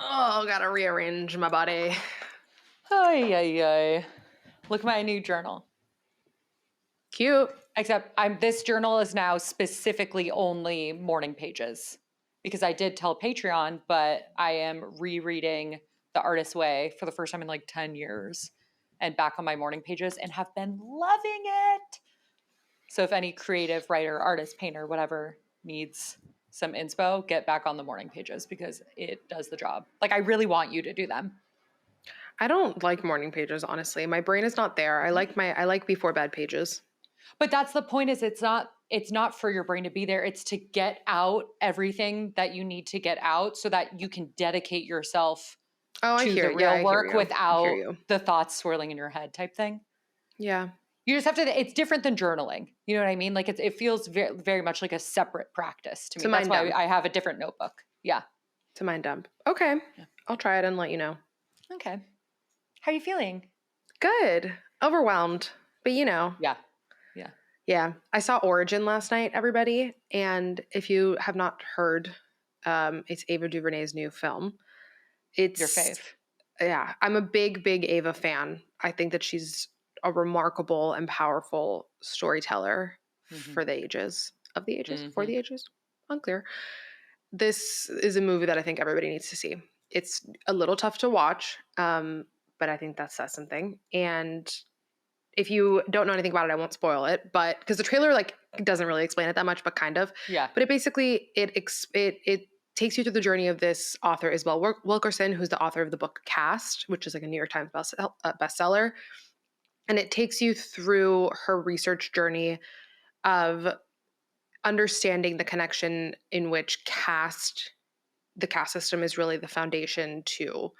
Oh, gotta rearrange my body. Ay, ay, ay. Look at my new journal. Cute. Except this journal is now specifically only morning pages because I did tell Patreon, but I am rereading The Artist's Way for the first time in like 10 years and back on my morning pages and have been loving it. So if any creative writer, artist, painter, whatever needs some inspo, get back on the morning pages because it does the job. Like I really want you to do them. I don't like morning pages, honestly. My brain is not there. I like before bed pages. But that's the point is it's not for your brain to be there. It's to get out everything that you need to get out so that you can dedicate yourself Oh, I to hear. the Yeah, real I hear work you. I hear without you. the thoughts swirling in your head type thing. Yeah. You just have to, it's different than journaling. You know what I mean? Like it feels very, very much like a separate practice to me. To That's mind why dump. I have a different notebook. Yeah. To mind dump. Okay. Yeah. I'll try it and let you know. Okay. How are you feeling? Good. Overwhelmed. But Yeah. Yeah. Yeah. I saw Origin last night, everybody. And if you have not heard, it's Ava DuVernay's new film. Your It's fave. Yeah, I'm a big, big Ava fan. I think that she's a remarkable and powerful storyteller Mm-hmm. for the ages, for Mm-hmm. the ages, unclear. This is a movie that I think everybody needs to see. It's a little tough to watch, but I think that says something. And if you don't know anything about it, I won't spoil it, but because the trailer doesn't really explain it that much, but kind of. Yeah. But it basically it takes you through the journey of this author Isabel Wilkerson, who's the author of the book Cast, which is like a New York Times bestseller, and it takes you through her research journey of understanding the connection in which the caste system is really the foundation to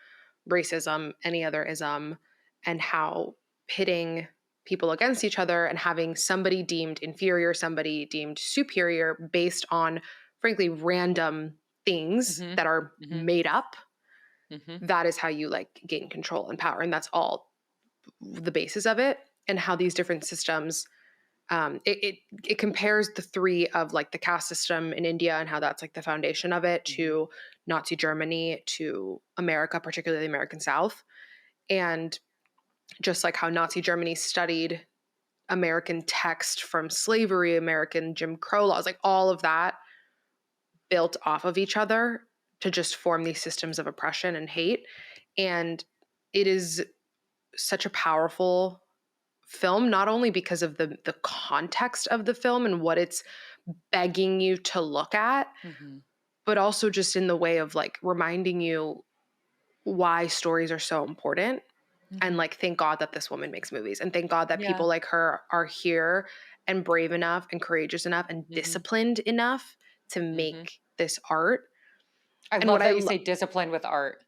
racism, any other ism, and how pitting people against each other and having somebody deemed inferior, somebody deemed superior based on, frankly, random things Mm-hmm. that are Mm-hmm. made up. Mm-hmm. That is how you gain control and power. And that's all the basis of it. And how these different systems it compares the three of the caste system in India and how that's the foundation of it to Nazi Germany, to America, particularly the American South. And just like how Nazi Germany studied American text from slavery, American Jim Crow laws, all of that built off of each other to just form these systems of oppression and hate. And it is such a powerful film, not only because of the context of the film and what it's begging you to look at, Mm-hmm. but also just in the way of reminding you why stories are so important. Mm-hmm. And thank God that this woman makes movies, and thank God that Yeah. people like her are here and brave enough and courageous enough and Mm-hmm. disciplined enough to make this art. I And love what that you say discipline with art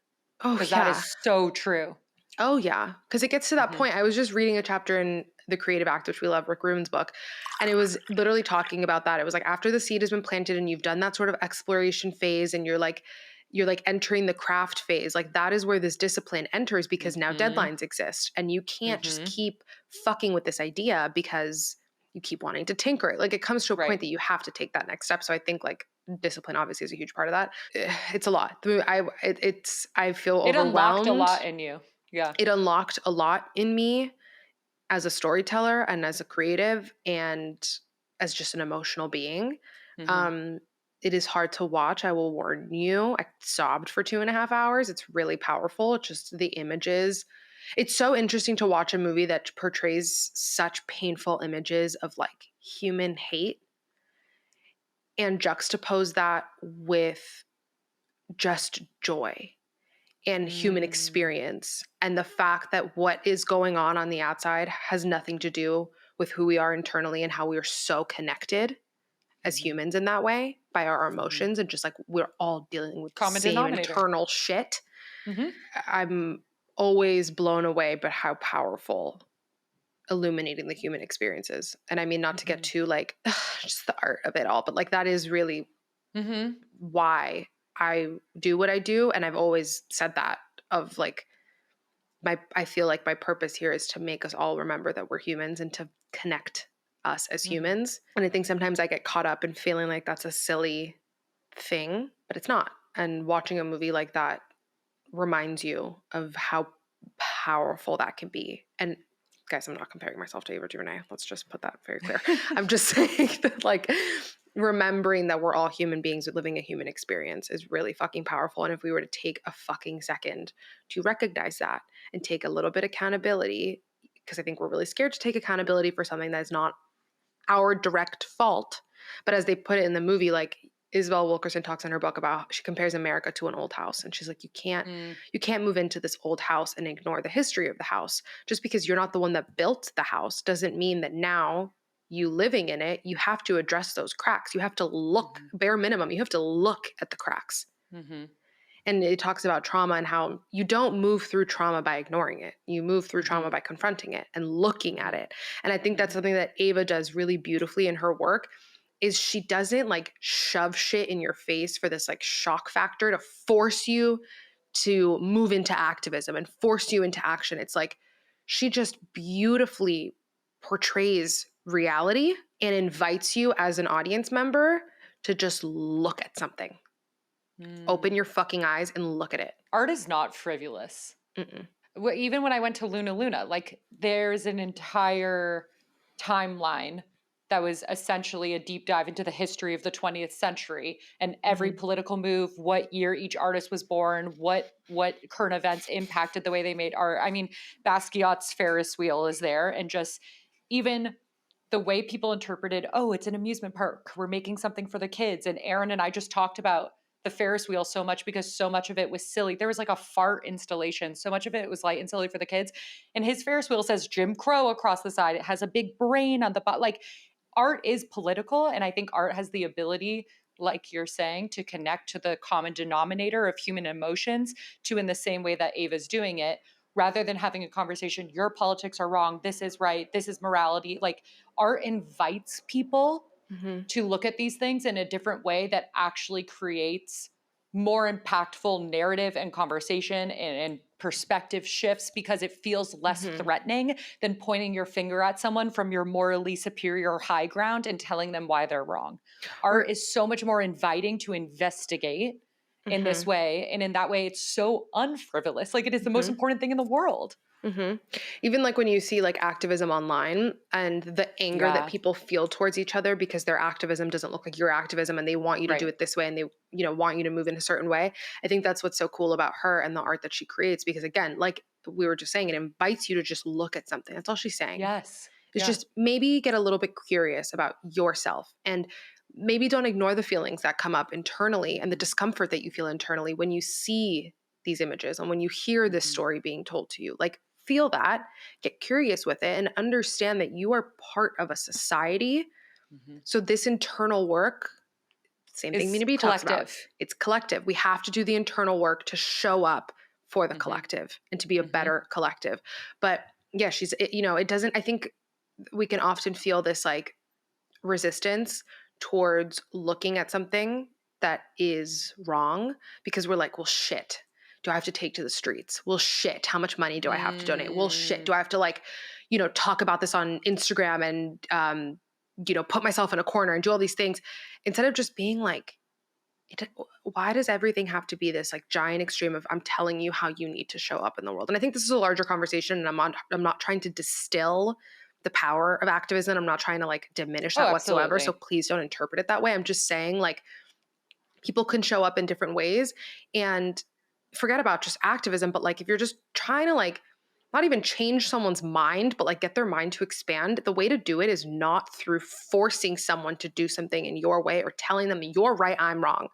oh because that yeah, is so true. oh yeah, because it gets to that Mm-hmm. point. I was just reading a chapter in The Creative Act, which we love, Rick Rubin's book, and it was literally talking about that. It was after the seed has been planted and you've done that sort of exploration phase and you're entering the craft phase, that is where this discipline enters, because now Mm-hmm. deadlines exist and you can't just Mm-hmm. keep fucking with this idea because you keep wanting to tinker it. It comes to a Right. point that you have to take that next step. So I think discipline obviously is a huge part of that. It's a lot. I feel It unlocked a overwhelmed. lot in you. Yeah. It unlocked a lot in me as a storyteller and as a creative and as just an emotional being. Mm-hmm. It is hard to watch. I will warn you. I sobbed for 2.5 hours. It's really powerful. Just the images. It's so interesting to watch a movie that portrays such painful images of human hate and juxtapose that with just joy and human experience, and the fact that what is going on the outside has nothing to do with who we are internally and how we are so connected as Mm-hmm. humans in that way by our Mm-hmm. emotions, and just we're all dealing with the Common same denominator. internal shit. Mm-hmm. I'm always blown away by how powerful illuminating the human experiences. And I mean, not to get too just the art of it all, but that is really Mm-hmm. why I do what I do. And I've always said that of I feel like my purpose here is to make us all remember that we're humans and to connect us as Mm-hmm. humans. And I think sometimes I get caught up in feeling like that's a silly thing, but it's not. And watching a movie like that reminds you of how powerful that can be. And guys, I'm not comparing myself to Ava DuVernay. Let's just put that very clear. I'm just saying that like remembering that we're all human beings living a human experience is really fucking powerful. And if we were to take a fucking second to recognize that and take a little bit accountability, because I think we're really scared to take accountability for something that is not our direct fault. But as they put it in the movie, like Isabel Wilkerson talks in her book about, she compares America to an old house, and she's like, you can't move into this old house and ignore the history of the house. Just because you're not the one that built the house doesn't mean that now you living in it, you have to address those cracks. You have to look, bare minimum, you have to look at the cracks. Mm-hmm. And it talks about trauma and how you don't move through trauma by ignoring it. You move through trauma by confronting it and looking at it. And I think that's something that Ava does really beautifully in her work, is she doesn't like shove shit in your face for this like shock factor to force you to move into activism and force you into action. It's like she just beautifully portrays reality and invites you as an audience member to just look at something. Open your fucking eyes and look at it. Art is not frivolous. Mm-mm. Even when I went to Luna Luna, like there's an entire timeline that was essentially a deep dive into the history of the 20th century and every political move, what year each artist was born, what current events impacted the way they made art. I mean, Basquiat's Ferris wheel is there, and just even the way people interpreted, oh, it's an amusement park, we're making something for the kids. And Aaron and I just talked about the Ferris wheel so much because so much of it was silly. There was like a fart installation. So much of it was light and silly for the kids. And his Ferris wheel says Jim Crow across the side. It has a big brain on the bottom. Like art is political. And I think art has the ability, like you're saying, to connect to the common denominator of human emotions to in the same way that Ava's doing it, rather than having a conversation, your politics are wrong, this is right, this is morality. Like art invites people to look at these things in a different way that actually creates more impactful narrative and conversation and perspective shifts, because it feels less threatening than pointing your finger at someone from your morally superior high ground and telling them why they're wrong. Art is so much more inviting to investigate in this way. And in that way, it's so unfrivolous. Like it is the most important thing in the world. Even like when you see like activism online and the anger that people feel towards each other because their activism doesn't look like your activism and they want you to do it this way and they, you know, want you to move in a certain way. I think that's what's so cool about her and the art that she creates, because again, like we were just saying, it invites you to just look at something. That's all she's saying. Yes. It's just maybe get a little bit curious about yourself, and maybe don't ignore the feelings that come up internally and the discomfort that you feel internally when you see these images and when you hear this story being told to you. Like feel that, get curious with it, and understand that you are part of a society. So this internal work, same thing Mina B talks about, it's collective. We have to do the internal work to show up for the collective and to be a better collective. But yeah, it doesn't, I think we can often feel this like resistance towards looking at something that is wrong because we're like, well, shit, do I have to take to the streets? Well, shit, how much money do I have to donate? Well, shit, do I have to like, talk about this on Instagram and, put myself in a corner and do all these things instead of just being like, why does everything have to be this like giant extreme of I'm telling you how you need to show up in the world? And I think this is a larger conversation, and I'm not trying to distill the power of activism. I'm not trying to like diminish that whatsoever. So please don't interpret it that way. I'm just saying like people can show up in different ways, and forget about just activism. But like if you're just trying to like not even change someone's mind, but like get their mind to expand, the way to do it is not through forcing someone to do something in your way or telling them you're right, I'm wrong.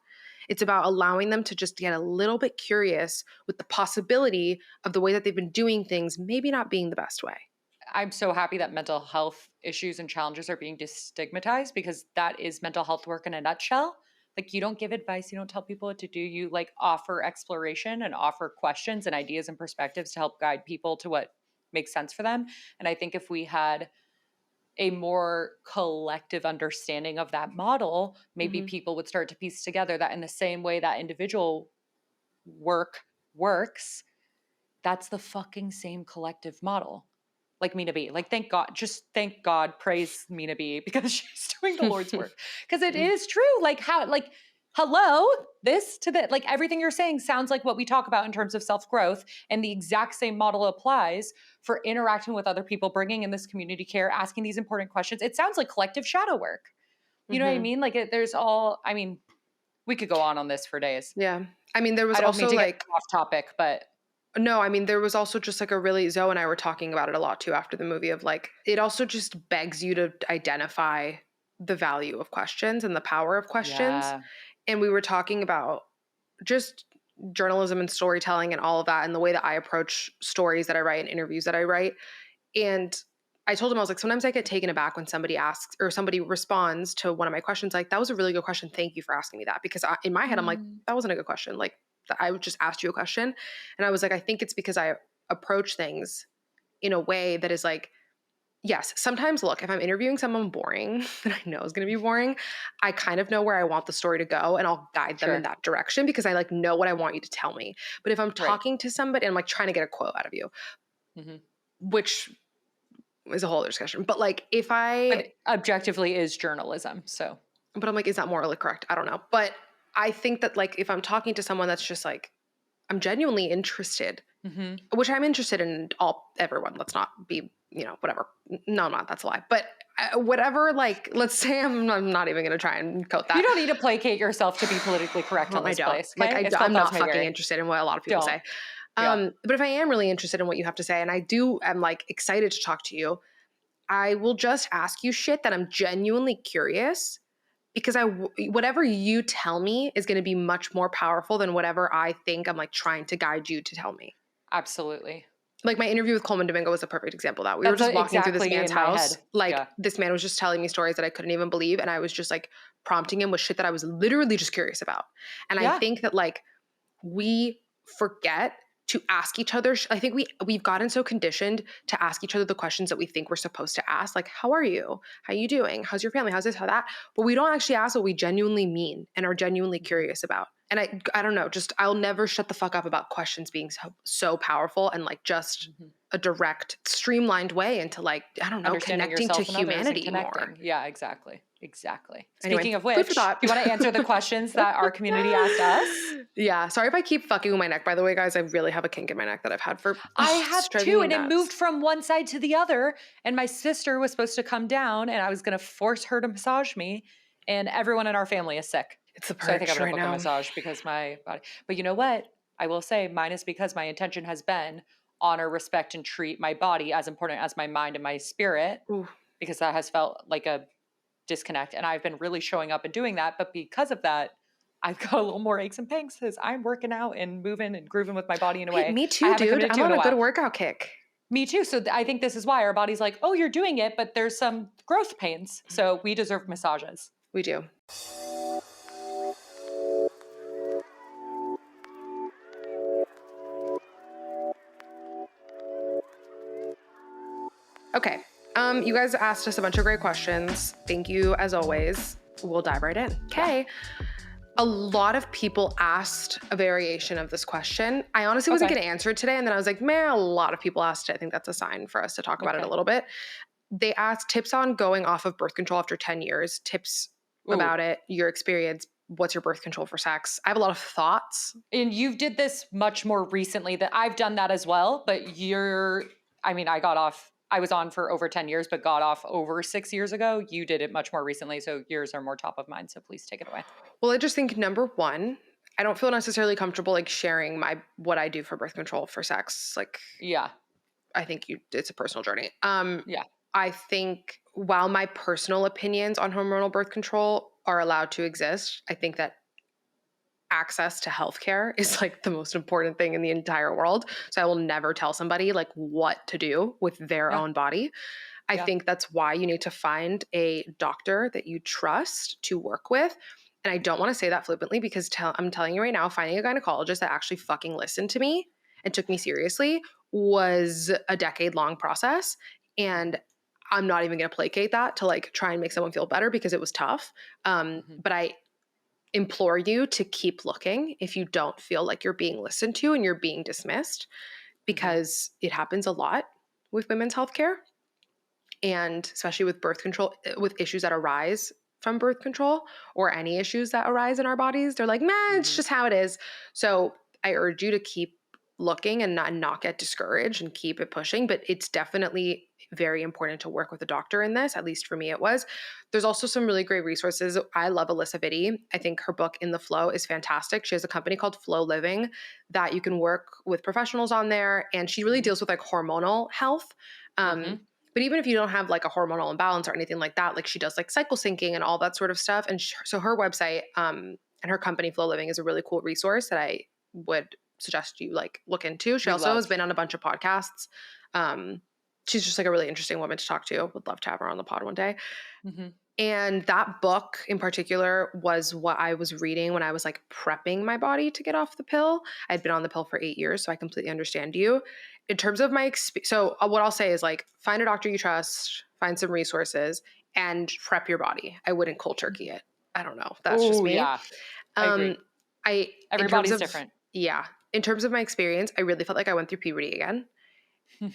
It's about allowing them to just get a little bit curious with the possibility of the way that they've been doing things maybe not being the best way. I'm so happy that mental health issues and challenges are being destigmatized, because that is mental health work in a nutshell. Like you don't give advice, you don't tell people what to do. You like offer exploration and offer questions and ideas and perspectives to help guide people to what makes sense for them. And I think if we had a more collective understanding of that model, maybe people would start to piece together that in the same way that individual work works, that's the fucking same collective model. Like Mina B. Like thank God, just thank God, praise Mina B because she's doing the Lord's work. Because it is true. Like hello, this to the, like everything you're saying sounds like what we talk about in terms of self-growth, and the exact same model applies for interacting with other people, bringing in this community care, asking these important questions. It sounds like collective shadow work. You know what I Hmm. mean? Like there's all, I mean, we could go on this for days. Yeah. I mean, there was I don't mean also to get like, off topic, but no, I mean, there was also just like a really, Zoe and I were talking about it a lot too after the movie of like, it also just begs you to identify the value of questions and the power of questions. yeah. And we were talking about just journalism and storytelling and all of that and the way that I approach stories that I write and interviews that I write. And I told him, I was like, sometimes I get taken aback when somebody asks or somebody responds to one of my questions, like, that was a really good question. Thank you for asking me that. Because in my head, I'm like, Mm, that wasn't a good question. Like, I just asked you a question. And I was like, I think it's because I approach things in a way that is like, yes, sometimes look, if I'm interviewing someone boring that I know is going to be boring, I kind of know where I want the story to go and I'll guide them in sure. that direction because I like know what I want you to tell me. But if I'm Right. talking to somebody and I'm like trying to get a quote out of you, Hmm. which is a whole other discussion, but like if I, But objectively is journalism. So, but I'm like, is that morally correct? I don't know. But I think that like if I'm talking to someone that's just like, I'm genuinely interested, hmm, which I'm interested in everyone. Let's not be, whatever. No, I'm not. That's a lie. But whatever, like, let's say I'm not even going to try and quote you that. don't need to placate yourself to be politically correct on I this don't. place. Like, Okay. It's I'm called not Delta fucking Mayberry. interested in what a lot of people Don't. say. Yeah. But if I am really interested in what you have to say, and am like excited to talk to you, I will just ask you shit that I'm genuinely curious because whatever you tell me is going to be much more powerful than whatever I think I'm like trying to guide you to tell me. Absolutely. Like my interview with Coleman Domingo was a perfect example of that. We were That's just walking through this exactly man's in my house. head. Like Yeah. this man was just telling me stories that I couldn't even believe. And I was just like prompting him with shit that I was literally just curious about. And I Yeah. think that like we forget to ask each other. I think we've gotten so conditioned to ask each other the questions that we think we're supposed to ask, like how are you? How you doing? How's your family? How's this? How that? But we don't actually ask what we genuinely mean and are genuinely Mhm. curious about. And I don't know, just I'll never shut the fuck up about questions being so powerful and like just Mhm. a direct, streamlined way into like I don't know, Understanding connecting to yourself and others and humanity more. connecting. Yeah, exactly. Exactly. Anyway, Speaking of food for which, thought. do you want to answer the questions that our community asked us? Yeah, sorry if I keep fucking with my neck. By the way, guys, I really have a kink in my neck that I've had for. I It's have driving two, me and it moved nuts. from one side to the other. And my sister was supposed to come down, and I was going to force her to massage me. And everyone in our family is sick. It's the So I think I'm purge going to right book a now. massage because my body. But you know what? I will say mine is because my intention has been honor, respect, and treat my body as important as my mind and my spirit, Ooh. because that has felt like a disconnect. And I've been really showing up and doing that. But because of that, I've got a little more aches and pains because I'm working out and moving and grooving with my body in a Wait, way me I too, haven't dude. committed I'm to in on a a good while. workout kick. Me too. So I think this is why our body's like, oh, you're doing it, but there's some growth pains. So we deserve massages. We do. Okay. You guys asked us a bunch of great questions. Thank you as always. We'll dive right in. Yeah. Okay. A lot of people asked a variation of this question. I honestly wasn't Okay. going to answer it today. And then I was like, man, a lot of people asked it. I think that's a sign for us to talk about it a Okay. little bit. They asked tips on going off of birth control after 10 years, tips Ooh. about it, your experience. What's your birth control for sex? I have a lot of thoughts. And you did this much more recently that I've done that as well, but I was on for over 10 years, but got off over 6 years ago. You did it much more recently. So yours are more top of mind. So please take it away. Well, I just think number one, I don't feel necessarily comfortable like sharing what I do for birth control for sex. Like Yeah. I think it's a personal journey. Yeah. I think while my personal opinions on hormonal birth control are allowed to exist, I think that access to healthcare is like the most important thing in the entire world. So I will never tell somebody like what to do with their Yeah. own body. I Yeah. think that's why you need to find a doctor that you trust to work with. And I don't want to say that flippantly because I'm telling you right now, finding a gynecologist that actually fucking listened to me and took me seriously was a decade-long process. And I'm not even going to placate that to like try and make someone feel better because it was tough. Mhm. But I implore you to keep looking if you don't feel like you're being listened to and you're being dismissed Mhm. because it happens a lot with women's healthcare and especially with birth control with issues that arise from birth control or any issues that arise in our bodies. They're like, man, it's Mhm. just how it is. So I urge you to keep looking and not get discouraged and keep it pushing. But it's definitely very important to work with a doctor in this. At least for me, it was. There's also some really great resources. I love Alyssa Vitti. I think her book In the Flow is fantastic. She has a company called Flow Living that you can work with professionals on there. And she really Mhm. deals with like hormonal health. Um, Mhm. but even if you don't have like a hormonal imbalance or anything like that, like she does like cycle syncing and all that sort of stuff. And so her website and her company Flow Living is a really cool resource that I would suggest you like look into. She We also has love. been on a bunch of podcasts. Um, she's just like a really interesting woman to talk to. Would love to have her on the pod one day. Mhm. And that book in particular was what I was reading when I was like prepping my body to get off the pill. I'd been on the pill for 8 years, so I completely understand you. In terms of my experience, so what I'll say is like find a doctor you trust, find some resources, and prep your body. I wouldn't cold turkey it. I don't know. That's just Oh me. yeah, I Um, agree. in terms Everybody's of, different. yeah, in terms of my experience, I really felt like I went through puberty again.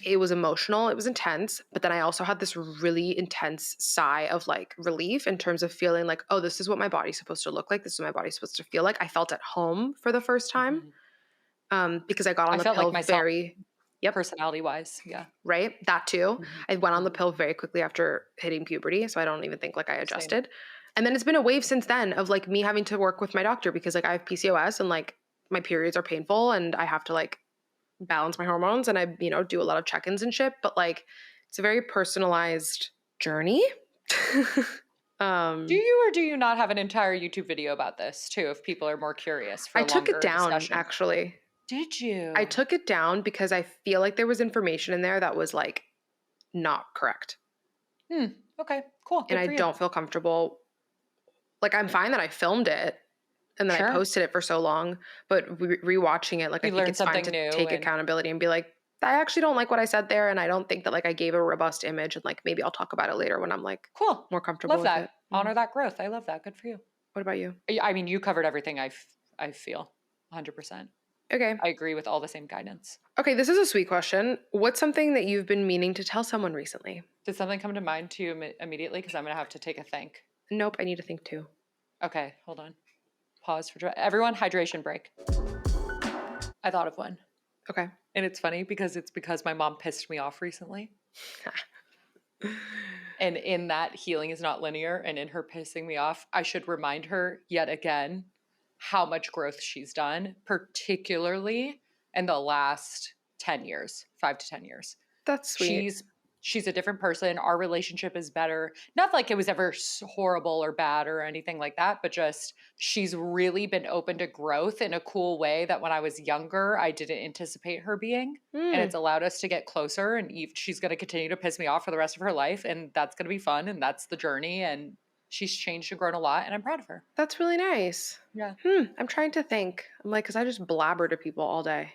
It was emotional, it was intense, but then I also had this really intense sigh of like relief in terms of feeling like, oh, this is what my body's supposed to look like. This is what my body's supposed to feel like. I felt at home for the first time Mhm. because I got on I the felt like pill myself, very, yep, personality wise. Yeah. right, that too. Mhm. I went on the Mhm. pill very quickly after hitting puberty, so I don't even think like I Same. adjusted. And then it's been a wave since then of like me having to work with my doctor because like I have PCOS and like my periods are painful and I have to like balance my hormones and I, do a lot of check-ins and shit, but like it's a very personalized journey. Do um you or do you not have an entire YouTube video about this too, if people are more curious for I a took it longer down discussion? actually. Did I you? took it down because I feel like there was information in there that was like not correct. Hmm. Okay. Cool. And Good I for you. don't feel comfortable. Like I'm fine that I filmed it and then I Sure. posted it for so long, but rewatching it, like I You think learned it's fine something to new take and accountability and be like, I actually don't like what I said there, and I don't think that like I gave a robust image, and like maybe I'll talk about it later when I'm like cool. more comfortable Love with it. that. Honor that growth. I love that. Good for you. What about you? I mean, you covered everything I feel 100%. Okay. I agree with all the same guidance. Okay, this is a sweet question. What's something that you've been meaning to tell someone recently? Did something come to mind to you immediately? Because I'm going to have to take a think. Nope, I need to think too. Okay, hold on. Pause for everyone, hydration break. I thought of one. Okay. And it's funny because my mom pissed me off recently. And in that, healing is not linear. And in her pissing me off, I should remind her yet again how much growth she's done, particularly in the last 10 years, 5 to 10 years. That's sweet. She's a different person. Our relationship is better. Not like it was ever horrible or bad or anything like that, but just she's really been open to growth in a cool way that when I was younger, I didn't anticipate her being. And Mm, it's allowed us to get closer. And she's going to continue to piss me off for the rest of her life. And that's going to be fun. And that's the journey. And she's changed and grown a lot. And I'm proud of her. that's really nice. Yeah. I'm trying to think. I'm like, because I just blabber to people all day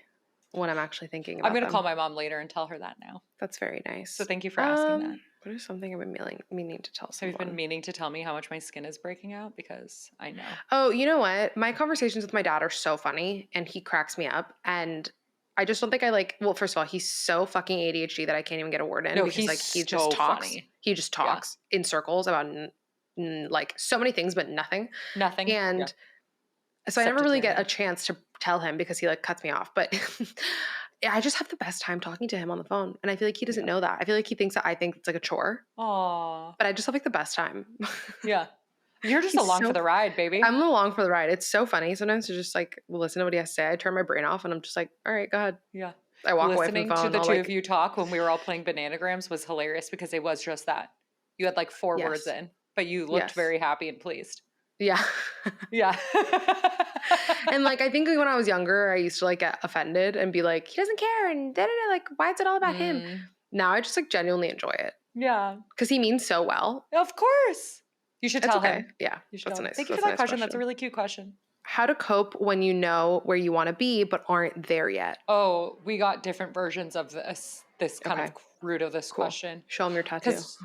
when I'm actually thinking I'm about going to call them. my mom later and tell her that now. That's very So nice. thank you for asking that. What is something I've been meaning to tell Have you been someone? meaning to tell me how much my skin is breaking out? Because I know. Oh, you know what? My conversations with my dad are so funny and he cracks me up. And I just don't think I like, well, first of all, he's so fucking ADHD that I can't even get a word in No, because he's like he just so talks. funny. He just Yeah. talks in circles about like so many things, but nothing. Nothing. Yeah. And so I never really get a Septitarian. chance to tell him because he like cuts me off. But yeah, I just have the best time talking to him on the phone. And I feel like he doesn't Yeah. know that. I feel like he thinks that I think it's like a chore, Aw. but I just have like the best time. Yeah. You're just He's along for so the ride, baby. I'm along for the ride. It's so funny sometimes to just like listen to what he has to say. I turn my brain off and I'm just like, all right, go ahead. Yeah. I walk away from the Listening to phone. the I'll two of like, you talk when we were all playing bananagrams was hilarious because it was just that. You had like 4 words yes, in, but you looked yes, very happy and pleased. yeah. Yeah. And like, I think when I was younger, I used to like get offended and be like, he doesn't care. And da, da, da, like, why is it all about him? Mm, Now I just like genuinely enjoy it yeah. because he means so well. Of course. You should It's tell okay. him. Yeah. You should That's tell a him. nice, Thank you for that's a that nice question. That's a question. really cute question. How to cope when you know where you want to be, but aren't there yet? Oh, we got different versions of this kind Okay. of root of this Cool. question. Show him your tattoo. Because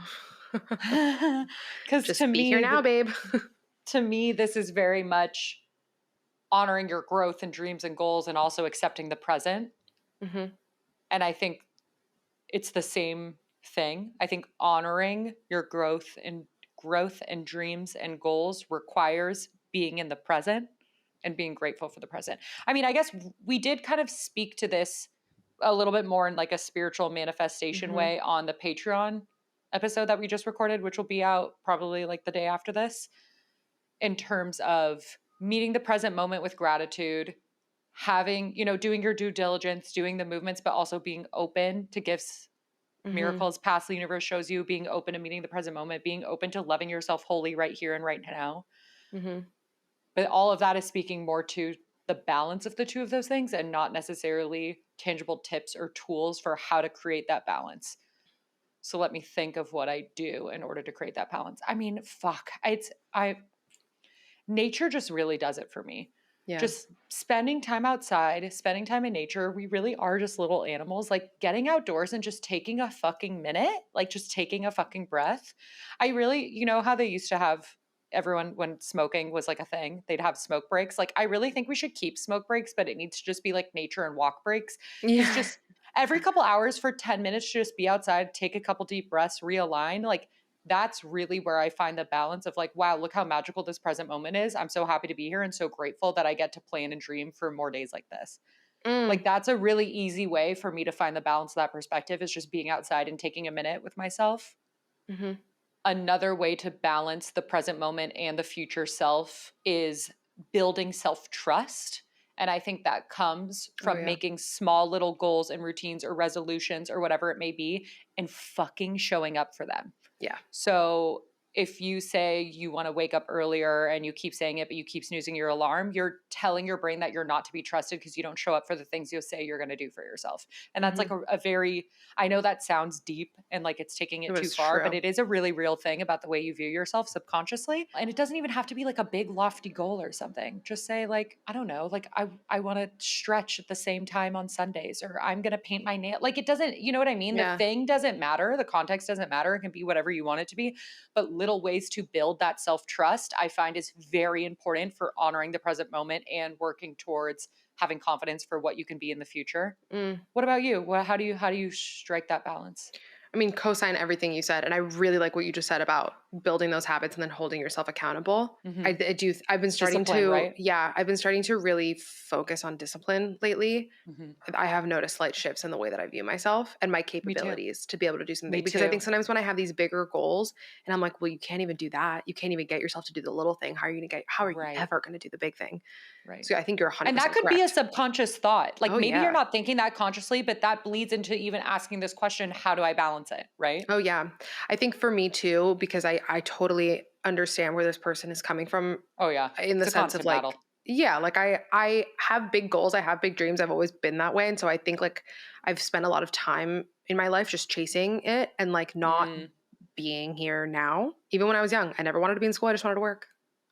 because Just be here now, babe. to me this is very much honoring your growth and dreams and goals and also accepting the present. hmm And I think it's the same thing. I think honoring your growth and growth and dreams and goals requires being in the present and being grateful for the present. I mean, I guess we did kind of speak to this a little bit more in like a spiritual manifestation Mm-hmm. way on the Patreon episode that we just recorded, which will be out probably like the day after this, in terms of meeting the present moment with gratitude, having, doing your due diligence, doing the movements, but also being open to gifts, Mm-hmm. miracles, past the universe shows you, being open to meeting the present moment, being open to loving yourself wholly right here and right now. Mm-hmm. But all of that is speaking more to the balance of the two of those things and not necessarily tangible tips or tools for how to create that balance. So let me think of what I do in order to create that balance. I mean, fuck. Nature just really does it for me. Yeah. Just spending time outside, spending time in nature. We really are just little animals. Like getting outdoors and just taking a fucking minute, like just taking a fucking breath. I really, how they used to have everyone when smoking was like a thing, they'd have smoke breaks. Like I really think we should keep smoke breaks, but it needs to just be like nature and walk breaks. Because Yeah. just every couple hours for 10 minutes, just be outside, take a couple deep breaths, realign. Like that's really where I find the balance of like, wow, look how magical this present moment is. I'm so happy to be here and so grateful that I get to plan and dream for more days like this. Mm. Like that's a really easy way for me to find the balance of that perspective is just being outside and taking a minute with myself. Mm-hmm. Another way to balance the present moment and the future self is building self-trust. And I think that comes Oh from yeah. making small little goals and routines or resolutions or whatever it may be and fucking showing up for them. Yeah. So if you say you want to wake up earlier and you keep saying it, but you keep snoozing your alarm, you're telling your brain that you're not to be trusted because you don't show up for the things you'll say you're going to do for yourself. And that's Mm-hmm. like a very, I know that sounds deep and like it's taking It it too was far, but true. it is a really real thing about the way you view yourself subconsciously. And it doesn't even have to be like a big lofty goal or something. Just say like, I don't know, like I want to stretch at the same time on Sundays or I'm going to paint my nail. Like it doesn't, you know what I mean? The Yeah. thing doesn't matter. The context doesn't matter. It can be whatever you want it to be, but little ways to build that self-trust I find is very important for honoring the present moment and working towards having confidence for what you can be in the future. Mm. What about you? How do you strike that balance? I mean, co-sign everything you said. And I really like what you just said about building those habits and then holding yourself accountable. Hmm. I do. I've been starting Discipline, to, right? yeah, I've been starting to really focus on discipline lately. Hmm. I have noticed slight shifts in the way that I view myself and my Me too. capabilities to be able to do Me something. Because I too. think sometimes when I have these bigger goals and I'm like, well, you can't even do that. You can't even get yourself to do the little thing. How are you Right. ever going to do the big thing? Right. So I think you're And that 100% could be a correct. subconscious thought. Like Oh, maybe you're yeah. not thinking that consciously, but that bleeds into even asking this question, how do I balance it? Right? Oh, yeah. I think for me too, because I totally understand where this person is coming from Oh yeah. in the It's a sense of constant like, battle. yeah, like I have big goals, I have big dreams. I've always been that way. And so I think like I've spent a lot of time in my life just chasing it and like not Mm, being here now. Even when I was young, I never wanted to be in school. I just wanted to work.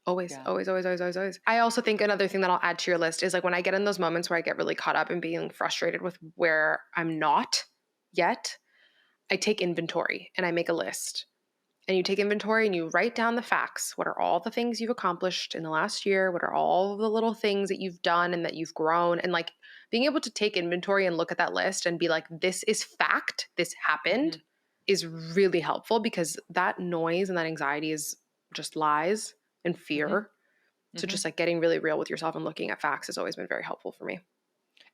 Always, yeah. always, always, always, always, always. I also think another thing that I'll add to your list is like when I get in those moments where I get really caught up in being frustrated with where I'm not yet, I take inventory and I make a list. And you take inventory and you write down the facts. What are all the things you've accomplished in the last year? What are all the little things that you've done and that you've grown? And like being able to take inventory and look at that list and be like, this is fact, this happened, Hmm. is really helpful because that noise and that anxiety is just lies and Hmm. fear. So Hmm. just like getting really real with yourself and looking at facts has always been very helpful for me.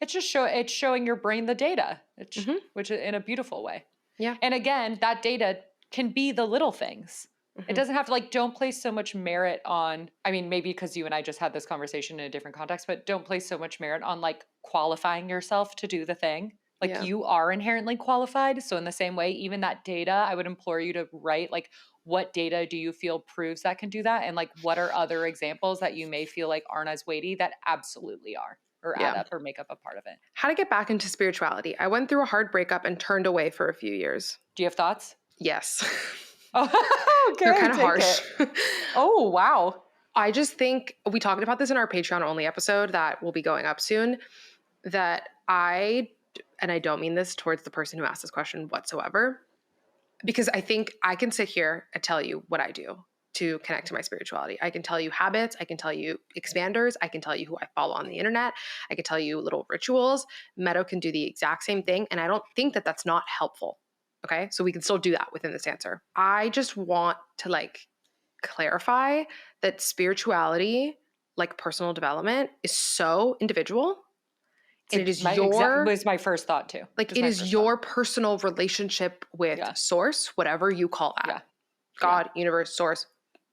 It's showing your brain the data, Hmm. which in a beautiful way. Yeah. And again, that data can be the little things. It Hmm. doesn't have to like don't place so much merit on, I mean, maybe because you and I just had this conversation in a different context, but don't place so much merit on like qualifying yourself to do the thing. Like Yeah. you are inherently qualified. So in the same way, even that data, I would implore you to write like what data do you feel proves that can do that? And like what are other examples that you may feel like aren't as weighty that absolutely are or add Yeah. up or make up a part of it. How to get back into spirituality. I went through a hard breakup and turned away for a few years. Do you have thoughts? Yes. Oh, They're okay, kind of take harsh. it. Oh, wow. I just think we talked about this in our Patreon only episode that will be going up soon. That and I don't mean this towards the person who asked this question whatsoever, because I think I can sit here and tell you what I do to connect to my spirituality. I can tell you habits, I can tell you expanders, I can tell you who I follow on the internet, I can tell you little rituals. Meadow can do the exact same thing. And I don't think that that's not helpful. Okay. So we can still do that within this answer. I just want to like clarify that spirituality, like personal development, is so individual, and it It's is my exact your, was my first thought too. like, Was it my is first thought. your personal relationship with Yeah. source, whatever you call that. Yeah. Yeah. God, universe, source,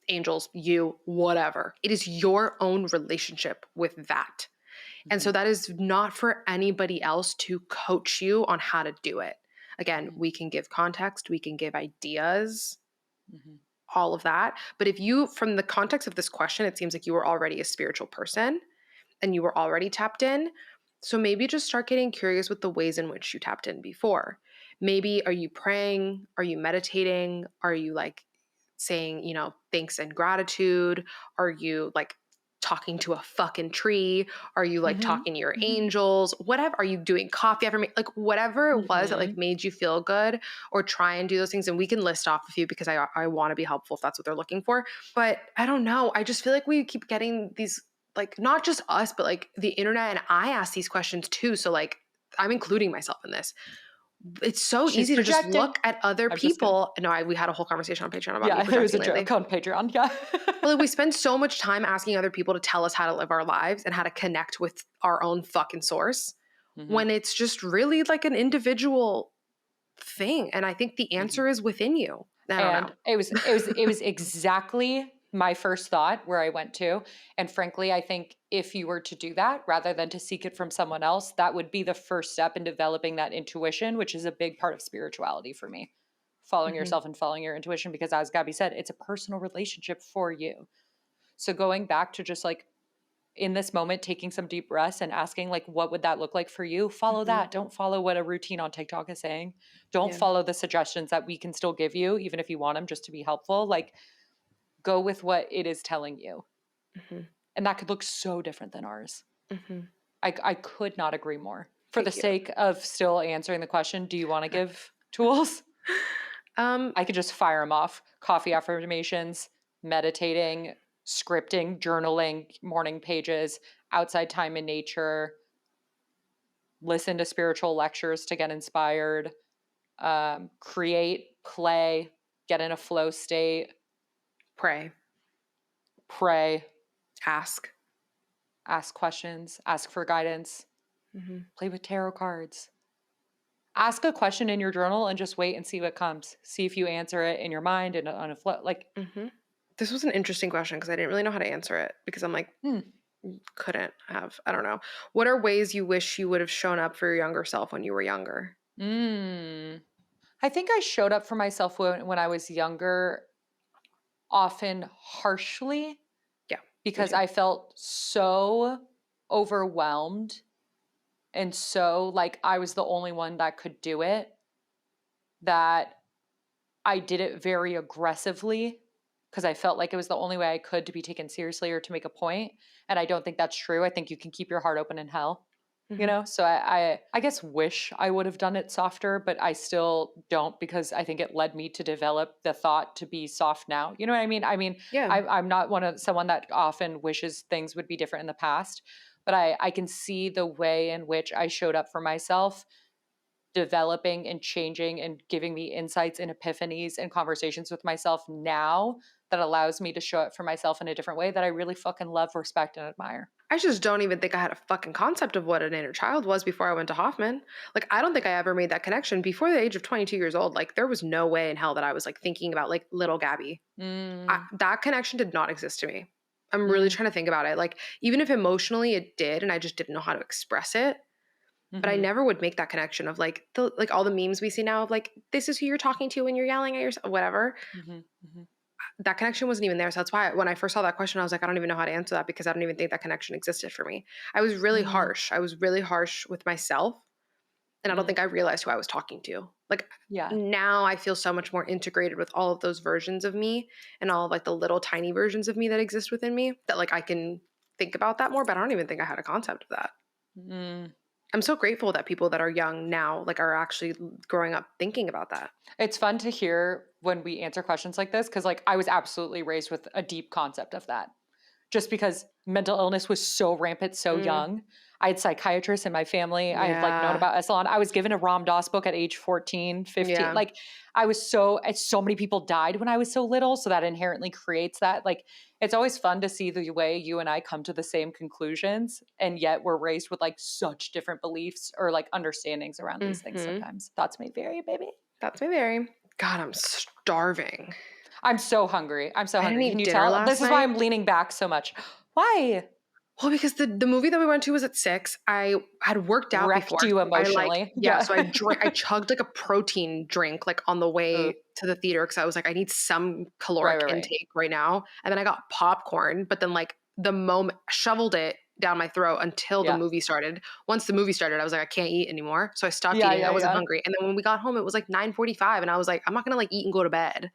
angels, you, whatever. It is your own relationship with that. And so Mhm. that is not for anybody else to coach you on how to do it. Again, Mhm. we can give context, we can give ideas, Mhm. all of that. But if you, from the context of this question, it seems like you were already a spiritual person and you were already tapped in. So maybe just start getting curious with the ways in which you tapped in before. Maybe are you praying? Are you meditating? Are you like saying, thanks and gratitude? Are you like talking to a fucking tree? Are you like Mhm. talking to your Mhm. angels? Whatever. Are you doing coffee affirmation? Like whatever it was that like Mhm. made you feel good, or try and do those things. And we can list off a few because I want to be helpful if that's what they're looking for. But I don't know. I just feel like we keep getting these, like, not just us, but like the internet, and I ask these questions too. So like I'm including myself in this. It's so She's easy to just projecting. look at other I'm just kidding. people. No, we had a whole conversation on Patreon about me Yeah, it was projecting a lately. joke on Patreon. Yeah. But like we spend so much time asking other people to tell us how to live our lives and how to connect with our own fucking source, Mhm. when it's just really like an individual thing. And I think the Mhm. answer is within you. I don't know. And it was exactly my first thought where I went to. And frankly, I think if you were to do that rather than to seek it from someone else, that would be the first step in developing that intuition, which is a big part of spirituality for me. Following Hmm. yourself and following your intuition, because as Gabby said, it's a personal relationship for you. So going back to just like in this moment, taking some deep breaths and asking, like, what would that look like for you? Follow Hmm. that. Don't follow what a routine on TikTok is saying. Don't Yeah. follow the suggestions that we can still give you, even if you want them just to be helpful. Like, go with what it is telling you. Hmm. And that could look so different than ours. Hmm. I could not agree more. For the Thank you. sake of still answering the question, do you want to give tools? Um, I could just fire them off. Coffee affirmations, meditating, scripting, journaling, morning pages, outside time in nature, listen to spiritual lectures to get inspired, create, play, get in a flow state, pray, pray, ask. ask questions, ask for guidance, Hmm. play with tarot cards. Ask a question in your journal and just wait and see what comes. See if you answer it in your mind and on a flow. Like, Hmm. This was an interesting question because I didn't really know how to answer it, because I'm like, hmm, couldn't have. I don't know. What are ways you wish you would have shown up for your younger self when you were younger? mm. I think I showed up for myself when I was younger, often harshly, Yeah, me because too. I felt so overwhelmed and so like I was the only one that could do it, that I did it very aggressively because I felt like it was the only way I could to be taken seriously or to make a point. And I don't think that's true. I think you can keep your heart open in hell, you Hmm. know? So I guess wish I would have done it softer, but I still don't, because I think it led me to develop the thought to be soft now. You know what I mean? I mean, Yeah. I'm not someone that often wishes things would be different in the past, but I can see the way in which I showed up for myself developing and changing and giving me insights and epiphanies and conversations with myself now that allows me to show up for myself in a different way that I really fucking love, respect, and admire. I just don't even think I had a fucking concept of what an inner child was before I went to Hoffman. Like, I don't think I ever made that connection before the age of 22 years old. Like, there was no way in hell that I was like thinking about like little Gabby. Mm, That connection did not exist to me. I'm really mm, trying to think about it. Like, even if emotionally it did, and I just didn't know how to express it, but I mm-hmm, never would make that connection of like all the memes we see now of like, this is who you're talking to when you're yelling at yourself, whatever. mm-hmm, mm-hmm, That connection wasn't even there. So that's why when I first saw that question, I was like, I don't even know how to answer that, because I don't even think that connection existed for me. I was really mm, harsh. I was really harsh with myself. And I don't mm, think I realized who I was talking to. Like, yeah. now I feel so much more integrated with all of those versions of me and all of like the little tiny versions of me that exist within me, that like I can think about that more, but I don't even think I had a concept of that. Mm. I'm so grateful that people that are young now like are actually growing up thinking about that. It's fun to hear when we answer questions like this because, like, I was absolutely raised with a deep concept of that. just because mental illness was so rampant so Mm, young. I had psychiatrists in my family. I had like known yeah. about Esalen. I was given a Ram Dass book at age 14, 15. Yeah. Like I was so many people died when I was so little. So that inherently creates that. Like it's always fun to see the way you and I come to the same conclusions. And yet we're raised with like such different beliefs or like understandings around these things Hmm. sometimes. That's my very baby. That's my very. God, I'm starving. I'm so hungry. I'm so I didn't hungry. Can eat you dinner tell? last This is why night. I'm leaning back so much. Why? Well, because the movie that we went to was at 6. I had worked out Wrecked before. you So I like, emotionally. yeah, Yeah. so I chugged like a protein drink like on the Ugh. way to the theater because I was like, I need some Right, caloric right, right. intake right now. And then I got popcorn, but then like the moment shoveled it down my throat until the Yeah. movie started. Once the movie started, I was like, I can't eat anymore. So I stopped Yeah, eating. I yeah, wasn't yeah. hungry. And then when we got home, it was like 9:45 and I was like, I'm not gonna like eat and go to bed.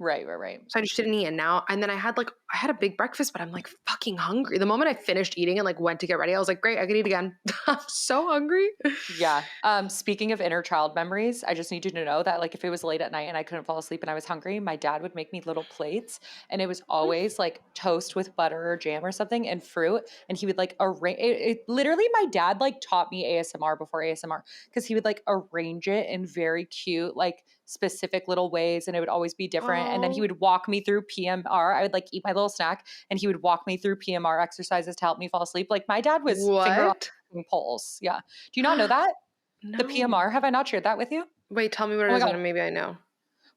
Right, right, right. So I just didn't eat. And then I had a big breakfast, but I'm like fucking hungry. The moment I finished eating and like went to get ready, I was like, great, I could eat again. I'm so hungry. Yeah. Speaking of inner child memories, I just need you to know that like if it was late at night and I couldn't fall asleep and I was hungry, my dad would make me little plates and it was always like toast with butter or jam or something and fruit. And he would like arrange literally my dad like taught me ASMR before ASMR because he would like arrange it in very cute, like specific little ways and it would always be different. And then he Oh, would walk me through PMR. I would like eat my little snack and he would walk me through PMR exercises to help me fall asleep. Like my dad was finger on what? poles. Yeah. Do you not know that? The No. PMR, have I not shared that with you? Wait, tell me what Oh it my is God. and maybe I know.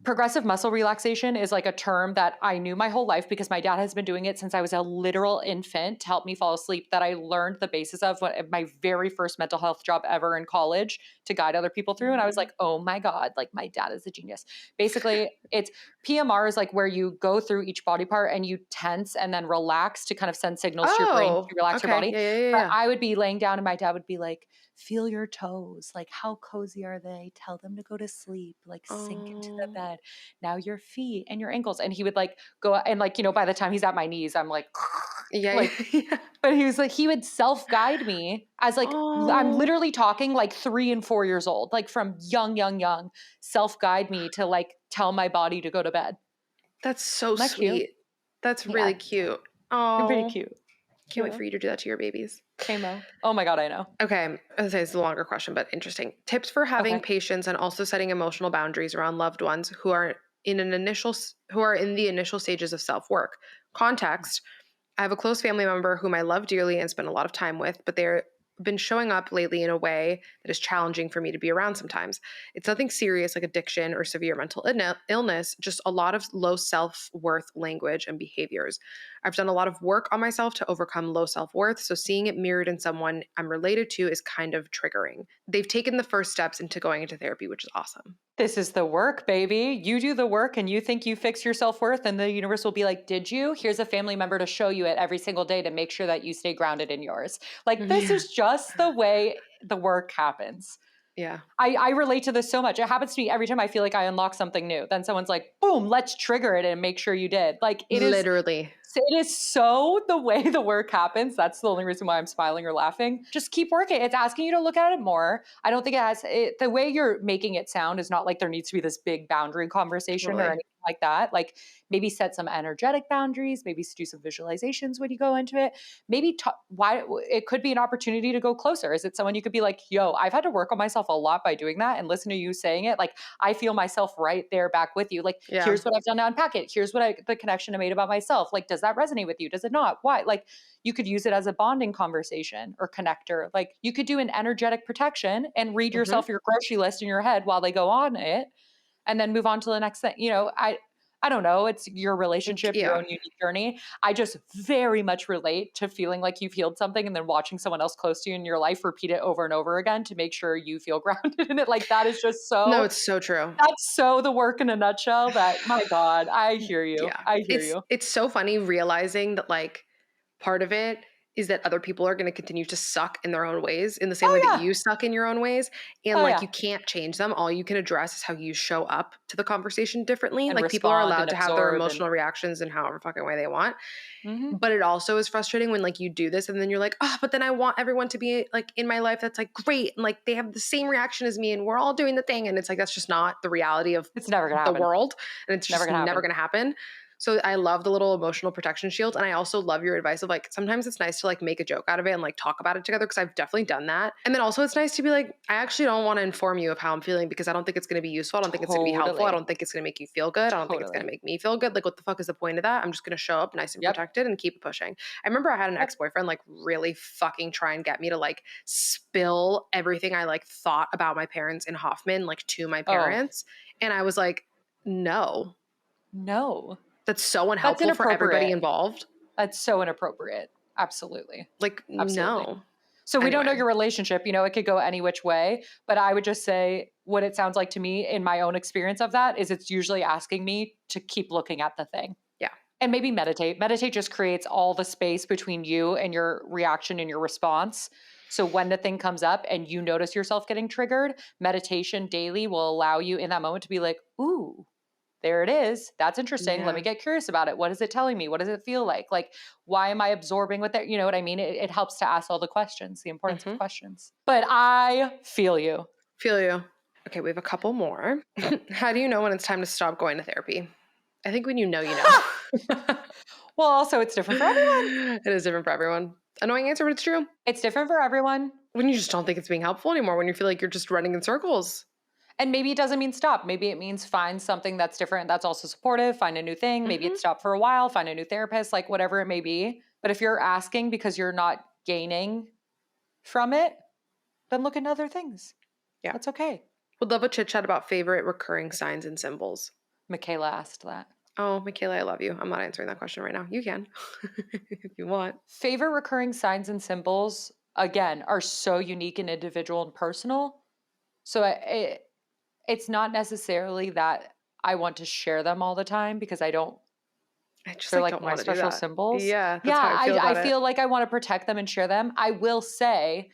Progressive muscle relaxation is like a term that I knew my whole life because my dad has been doing it since I was a literal infant to help me fall asleep. That I learned the basis of what my very first mental health job ever in college to guide other people through. And I was Mhm. like, oh my God, like my dad is a genius. Basically, it's PMR is like where you go through each body part and you tense and then relax to kind of send signals to your brain Oh, to relax your okay. body. Yeah, yeah, yeah, But yeah. I would be laying down and my dad would be like, feel your toes. Like, how cozy are they? Tell them to go to sleep. Like, sink into the Oh, bed. Now your feet and your ankles. And he would like go and like, by the time he's at my knees, I'm like, yeah, like, yeah, yeah. but he was like, he would self guide me as like, I'm Oh, literally talking like 3 and 4 years old, like from young, self guide me to like tell my body to go to bed. that's so Isn't that cute? sweet. That's Yeah. really cute. They're pretty Oh, cute. can't wait Yeah. for you to do that to your babies. Kamo. Oh my God, I know. Okay, as I say, it's a longer question, but interesting. Tips for having Okay. patience and also setting emotional boundaries around loved ones who are who are in the initial stages of self-work. Context: I have a close family member whom I love dearly and spend a lot of time with, but they're been showing up lately in a way that is challenging for me to be around sometimes. It's nothing serious like addiction or severe mental illness, just a lot of low self worth language and behaviors. I've done a lot of work on myself to overcome low self worth, so seeing it mirrored in someone I'm related to is kind of triggering. They've taken the first steps into going into therapy, which is awesome. This is the work, baby. You do the work and you think you fix your self worth, and the universe will be like, did you? Here's a family member to show you it every single day to make sure that you stay grounded in yours. Like, this Yeah. is just the way the work happens. Yeah. I relate to this so much. It happens to me every time I feel like I unlock something new. Then someone's like, boom, let's trigger it and make sure you did. Like, Literally. it is so the way the work happens. That's the only reason why I'm smiling or laughing. Just keep working. It's asking you to look at it more. I don't think the way you're making it sound is not like there needs to be this big boundary conversation or Totally. anything like that. Like maybe set some energetic boundaries, maybe do some visualizations when you go into it. Maybe why it could be an opportunity to go closer. Is it someone you could be like, yo, I've had to work on myself a lot by doing that and listen to you saying it. Like I feel myself right there back with you. Like, Yeah. here's what I've done to unpack it. Here's the connection I made about myself. Like, does that resonate with you? Does it not? Why? Like, you could use it as a bonding conversation or connector. Like, you could do an energetic protection and read Hmm. yourself your grocery list in your head while they go on it, and then move on to the next thing. I don't know. It's your relationship, your Yeah. own unique journey. I just very much relate to feeling like you've healed something and then watching someone else close to you in your life repeat it over and over again to make sure you feel grounded in it. Like that is just No, so it's so true. that's so the work in a nutshell that my God, I hear you. Yeah. I hear It's you. it's so funny realizing that like part of it is that other people are going to continue to suck in their own ways in the same way Oh that yeah. you suck in your own ways and Oh like yeah. you can't change them. All you can address is how you show up to the conversation differently. And Like people are respond and allowed to have their absorb and emotional reactions in however fucking way they want. mhm. But it also is frustrating when like you do this and then you're like, "Oh, but then I want everyone to be like in my life that's like great and like they have the same reaction as me and we're all doing the thing." And it's like that's just not the reality of It's never gonna the happen. world and it's Never just gonna never happen. going to happen. So I love the little emotional protection shield. And I also love your advice of like, sometimes it's nice to like make a joke out of it and like talk about it together because I've definitely done that. And then also it's nice to be like, I actually don't want to inform you of how I'm feeling because I don't think it's going to be useful. I don't think it's going to be helpful. I Totally. don't think it's going to make you feel good. I don't think it's going to Totally. make me feel good. Like, what the fuck is the point of that? I'm just going to show up nice and Yep. protected and keep pushing. I remember I had an Yep. ex-boyfriend like really fucking try and get me to like spill everything I like thought about my parents in Hoffman like to my Oh, parents. And I was like, no, no. that's so That's unhelpful for everybody inappropriate. involved. That's so inappropriate. Absolutely. Like, Absolutely. no. So we don't know Anyway. your relationship, it could go any which way, but I would just say what it sounds like to me in my own experience of that is it's usually asking me to keep looking at the thing. Yeah. And maybe meditate. Meditate just creates all the space between you and your reaction and your response. So when the thing comes up and you notice yourself getting triggered, meditation daily will allow you in that moment to be like, ooh, there it is. That's interesting. Let me Yeah. get curious about it. What is it telling me? What does it feel like? Like, why am I absorbing what that? You know what I mean? It helps to ask all the questions, the importance of Mm-hmm. questions. But I feel you. Feel you. Okay, we have a couple more. How do you know when it's time to stop going to therapy? I think when you know, you know. Well, also, it's different for everyone. It is different for everyone. Annoying answer, but it's true. It's different for everyone. When you just don't think it's being helpful anymore, when you feel like you're just running in circles. And maybe it doesn't mean stop. Maybe it means find something that's different, that's also supportive, find a new thing. Maybe Mm-hmm. it's stop for a while, find a new therapist, like whatever it may be. But if you're asking because you're not gaining from it, then look at other things. Yeah. That's okay. Would love a chit chat about favorite recurring signs and symbols. Michaela asked that. Oh, Michaela, I love you. I'm not answering that question right now. You can if you want. Favorite recurring signs and symbols, again, are so unique and individual and personal. So it's not necessarily that I want to share them all the time because I just they're like like don't my want to do special that. symbols. Yeah, Yeah, that's how I feel I about it. feel like I want to protect them and share them. I will say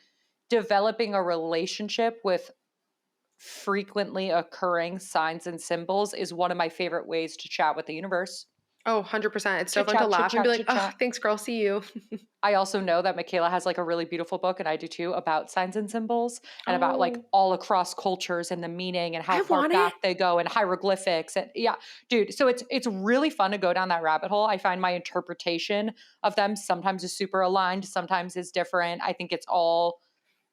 developing a relationship with frequently occurring signs and symbols is one of my favorite ways to chat with the universe. Oh, 100%. It's so Chit fun to chat, chit laugh and be chat, like, chit oh, chat. thanks, girl. See you. I also know that Michaela has like a really beautiful book, and I do too, about signs and symbols and about like Oh, all across cultures and the meaning and how I far want it. back they go and hieroglyphics. And yeah, dude. So it's really fun to go down that rabbit hole. I find my interpretation of them sometimes is super aligned, sometimes is different. I think it's all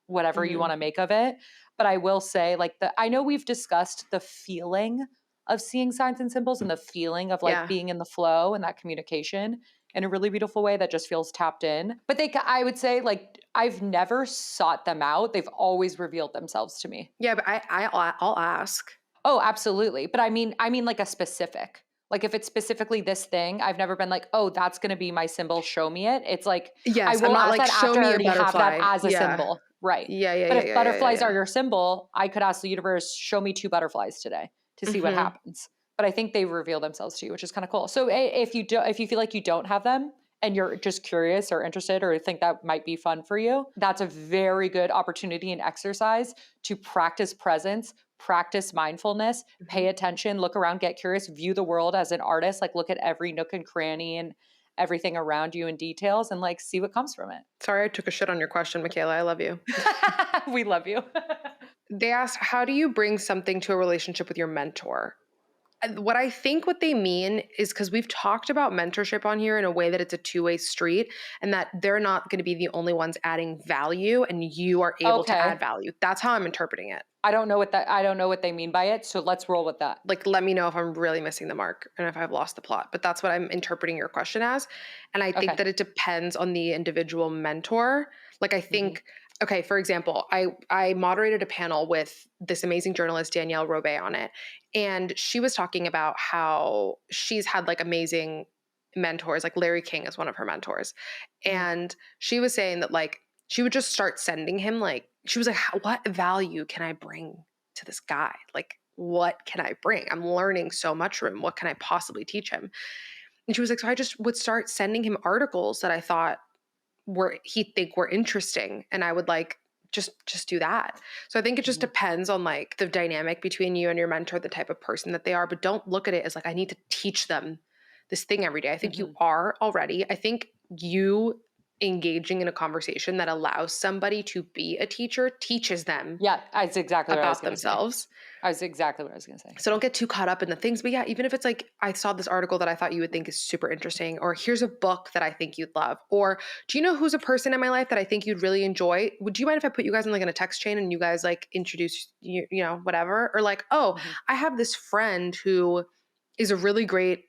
whatever you Hmm. want to make of it. But I will say, like I know we've discussed the feeling of seeing signs and symbols and the feeling of like Yeah. being in the flow and that communication in a really beautiful way that just feels tapped in. But I would say, like, I've never sought them out. They've always revealed themselves to me. Yeah, but I'll ask. Oh, absolutely. But I mean like a specific. Like if it's specifically this thing, I've never been like, oh, that's going to be my symbol. Show me it. It's like I Yes, I'm will not ask like, that show after I me a already have that butterfly. as a Yeah. symbol. Right. Yeah, yeah, But yeah, if yeah, yeah, yeah, butterflies are yeah. your symbol, I could ask the universe, show me 2 butterflies today to see what Hmm. happens. But I think they reveal themselves to you, which is kind of cool. So if you feel like you don't have them and you're just curious or interested or think that might be fun for you, that's a very good opportunity and exercise to practice presence, practice mindfulness, Hmm. pay attention, look around, get curious, view the world as an artist, like look at every nook and cranny and everything around you in details and like see what comes from it. Sorry, I took a shit on your question, Michaela. I love you. We love you. They asked, how do you bring something to a relationship with your mentor? What I think what they mean is because we've talked about mentorship on here in a way that it's a two-way street and that they're not going to be the only ones adding value and you are able to add Okay. value. That's how I'm interpreting it. I don't know what they mean by it, so let's roll with that. Like, let me know if I'm really missing the mark and if I've lost the plot. But that's what I'm interpreting your question as. And I think Okay. that it depends on the individual mentor. Like, I Mhm. think, okay, for example, I moderated a panel with this amazing journalist, Danielle Robay, on it. And she was talking about how she's had like amazing mentors, like Larry King is one of her mentors. Mhm. And she was saying that like she would just start sending him like, she was like, what value can I bring to this guy? Like, what can I bring? I'm learning so much from him. What can I possibly teach him? And she was like, so I just would start sending him articles that I thought he'd think were interesting. And I would like just do that. So I think it just Mhm. depends on like the dynamic between you and your mentor, the type of person that they are. But don't look at it as like, I need to teach them this thing every day. I think you Mhm. are already. I think you engaging in a conversation that allows somebody to be a teacher teaches them Yeah, that's exactly what I was about going to say. themselves. That's exactly what I was going to say. So don't get too caught up in the things. But yeah, even if it's like, I saw this article that I thought you would think is super interesting, or here's a book that I think you'd love, or do you know who's a person in my life that I think you'd really enjoy? Would you mind if I put you guys in like in a text chain and you guys like introduce you know, whatever? Or like, oh, Mhm. I have this friend who is a really great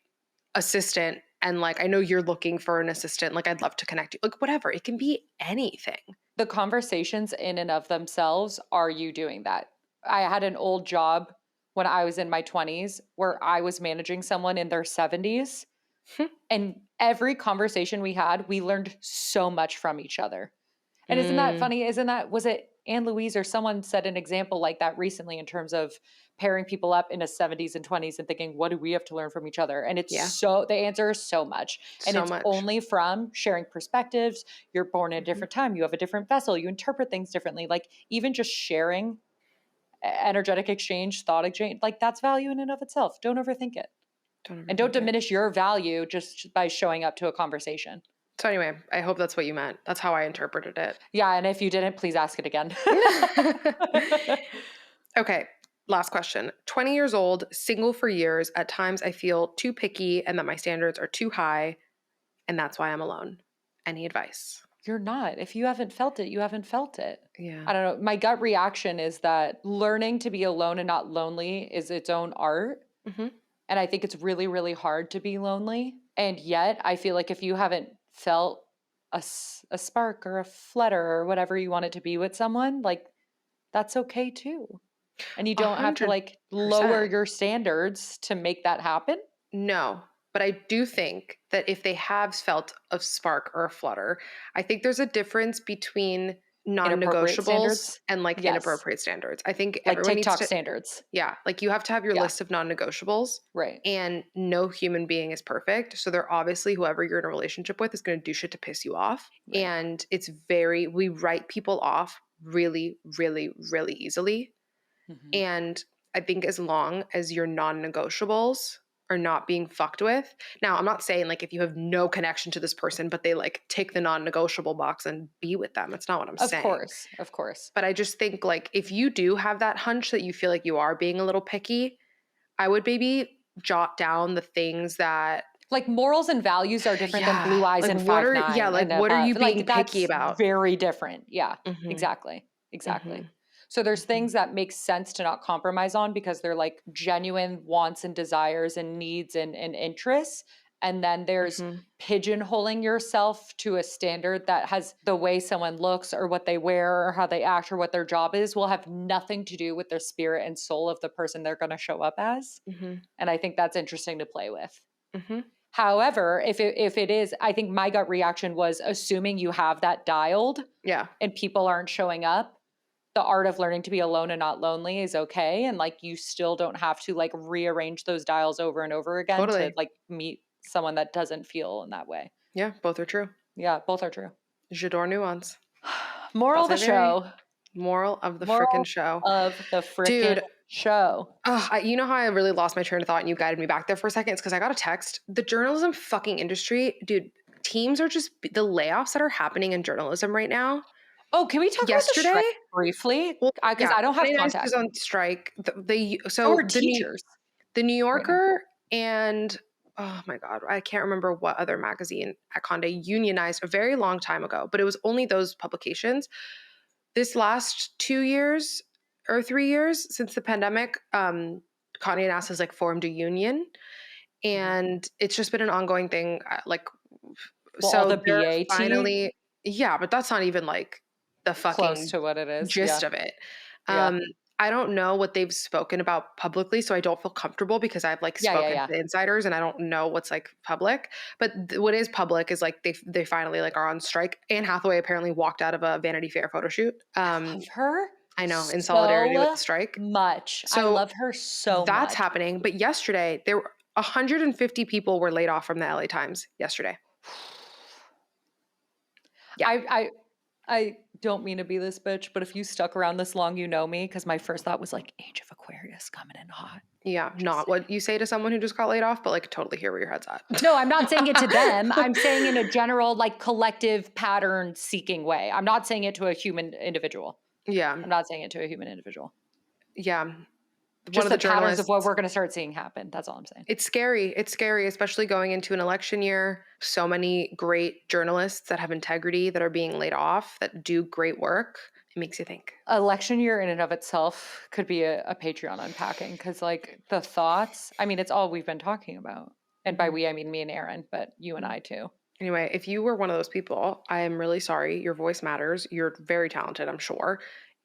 assistant. And like, I know you're looking for an assistant. Like, I'd love to connect you. Like, whatever. It can be anything. The conversations in and of themselves, are you doing that? I had an old job when I was in my 20s where I was managing someone in their 70s. And every conversation we had, we learned so much from each other. And isn't that Mm, funny? Was it Anne Louise or someone said an example like that recently in terms of pairing people up in a 70s and 20s and thinking, what do we have to learn from each other? And yeah, the answer is so much. And so it's much. only from sharing perspectives. You're born at a Mhm. different time. You have a different vessel. You interpret things differently. Like even just sharing energetic exchange, thought exchange, like that's value in and of itself. Don't overthink it. Don't And don't overthink it. diminish your value just by showing up to a conversation. So anyway, I hope that's what you meant. That's how I interpreted it. Yeah. And if you didn't, please ask it again. Okay, last question. 20 years old, single for years. At times I feel too picky and that my standards are too high, and that's why I'm alone. Any advice? You're not. If you haven't felt it, you haven't felt it. Yeah. I don't know. My gut reaction is that learning to be alone and not lonely is its own art. Hmm. And I think it's really, really hard to be lonely. And yet, I feel like if you haven't felt a spark or a flutter or whatever you want it to be with someone, like that's okay too. And you A don't have to hundred like lower percent. your standards to make that happen. No, but I do think that if they have felt a spark or a flutter, I think there's a difference between Inappropriate non-negotiables standards. and like Yes. inappropriate standards. I think Like everyone needs TikTok to, standards. yeah, like you have to have your Yeah. list of non-negotiables, Right. and no human being is perfect. So they're obviously, whoever you're in a relationship with is going to do shit to piss you off. Right. And we write people off really, really, really easily. Hmm. And I think as long as your non-negotiables are not being fucked with. Now, I'm not saying like if you have no connection to this person, but they like tick the non-negotiable box and be with them. That's not what I'm Of saying. course. Of course. But I just think like if you do have that hunch that you feel like you are being a little picky, I would maybe jot down the things that, Like morals and values are different than yeah, blue eyes like and what five are, yeah, nine like and what are you above. being Like picky that's about? very different. Yeah, Mhm. exactly. Exactly. Mhm. So there's Mhm. things that make sense to not compromise on because they're like genuine wants and desires and needs and interests. And then there's Mhm. pigeonholing yourself to a standard that has the way someone looks or what they wear or how they act or what their job is will have nothing to do with the spirit and soul of the person they're going to show up as. Mhm. And I think that's interesting to play with. Mhm. However, if it is, I think my gut reaction was assuming you have that dialed Yeah, and people aren't showing up, the art of learning to be alone and not lonely is okay. And like you still don't have to like rearrange those dials over and over again to totally. like meet someone that doesn't feel in that way. Yeah, both are true. Yeah, both are true. J'adore nuance. Moral of the Passe very. show. Moral of the frickin' Moral show. of the frickin' Dude, show. you know how I really lost my train of thought and you guided me back there for a second? It's because I got a text. The journalism fucking industry, dude, teams are just, the layoffs that are happening in journalism right now. Oh, can we talk about the Yesterday, strike briefly? well, Because yeah, I don't have 29 is context. on strike. So are So teachers the New right now. Yorker and, oh my God, I can't remember what other magazine at Conde unionized a very long time ago, but it was only those publications. This last 2 years or 3 years since the pandemic, Condé Nast has like formed a union, Mhm. and it's just been an ongoing thing. Like, Well, all so the they're BAT finally, yeah, but that's not even like the close fucking to what it is. gist Yeah. of it. Yeah. Um, I don't know what they've spoken about publicly, so I don't feel comfortable because I've like Yeah, yeah, spoken yeah. to insiders and I don't know what's like public. But what is public is like they finally like are on strike. Anne Hathaway apparently walked out of a Vanity Fair photo shoot. I love her I know, in solidarity with so the strike. much. I So love her so that's much. happening. But yesterday, there were 150 people were laid off from the LA Times yesterday. Yeah. I I don't mean to be this bitch, but if you stuck around this long, you know me, because my first thought was like Age of Aquarius coming in hot. Yeah, Just not what you say to someone who just got laid off, but like totally hear where your head's at. No, I'm not saying it to them. I'm saying in a general, like collective pattern seeking way. I'm not saying it to a human individual. Yeah, I'm not saying it to a human individual. yeah. One Just of the the patterns of journalists. what we're going to start seeing happen. That's all I'm saying. It's scary. It's scary, especially going into an election year. So many great journalists that have integrity that are being laid off that do great work. It makes you think. Election year in and of itself could be a Patreon unpacking because, like, the thoughts, I mean, it's all we've been talking about. And by we, I mean me and Aaron, but you and I too. Anyway, if you were one of those people, I am really sorry. Your voice matters. You're very talented, I'm sure.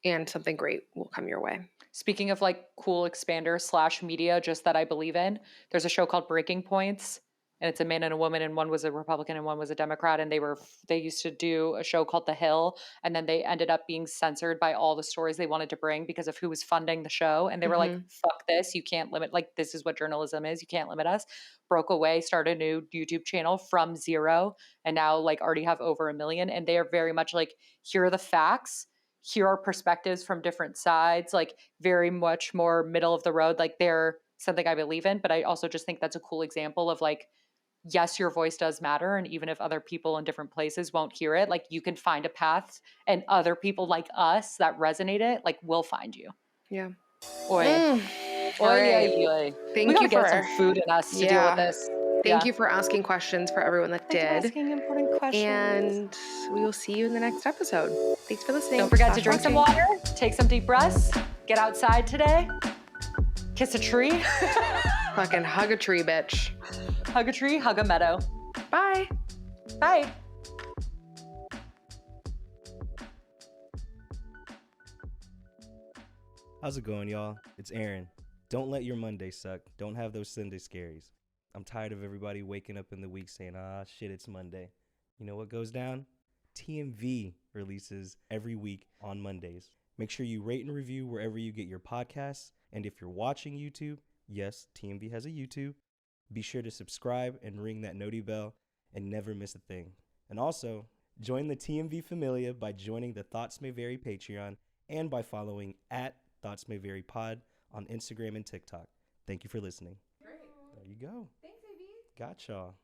And something great will come your way. Speaking of like cool expander / media, just that I believe in, there's a show called Breaking Points, and it's a man and a woman, and one was a Republican and one was a Democrat, and they used to do a show called The Hill, and then they ended up being censored by all the stories they wanted to bring because of who was funding the show, and they were like, Mm-hmm. "Fuck this! You can't limit. Like this is what journalism is. You can't limit us." Broke away, started a new YouTube channel from zero, and now like already have over 1 million, and they are very much like, here are the facts. Here are perspectives from different sides, like very much more middle of the road. Like they're something I believe in, but I also just think that's a cool example of like, yes, your voice does matter. And even if other people in different places won't hear it, like you can find a path and other people like us that resonate it, like will find you. Yeah. Oi. All Oi, right. oi, oi. We Thank gotta you get some for, food in us to deal with yeah. this. Thank Yeah. you for asking questions for everyone that Thank you for did. asking important questions. And we will see you in the next episode. Thanks for listening. Don't forget to / drink some watching. water, take some deep breaths, get outside today, kiss a tree, Fucking hug a tree, bitch. hug a tree, hug a meadow. Bye. Bye. How's it going, y'all? It's Aaron. Don't let your Monday suck. Don't have those Sunday scaries. I'm tired of everybody waking up in the week saying, shit, it's Monday. You know what goes down? TMV releases every week on Mondays. Make sure you rate and review wherever you get your podcasts. And if you're watching YouTube, yes, TMV has a YouTube. Be sure to subscribe and ring that noti bell and never miss a thing. And also, join the TMV Familia by joining the Thoughts May Vary Patreon and by following at Thoughts May Vary Pod on Instagram and TikTok. Thank you for listening. Great. There you go. Thanks, AB. Got y'all.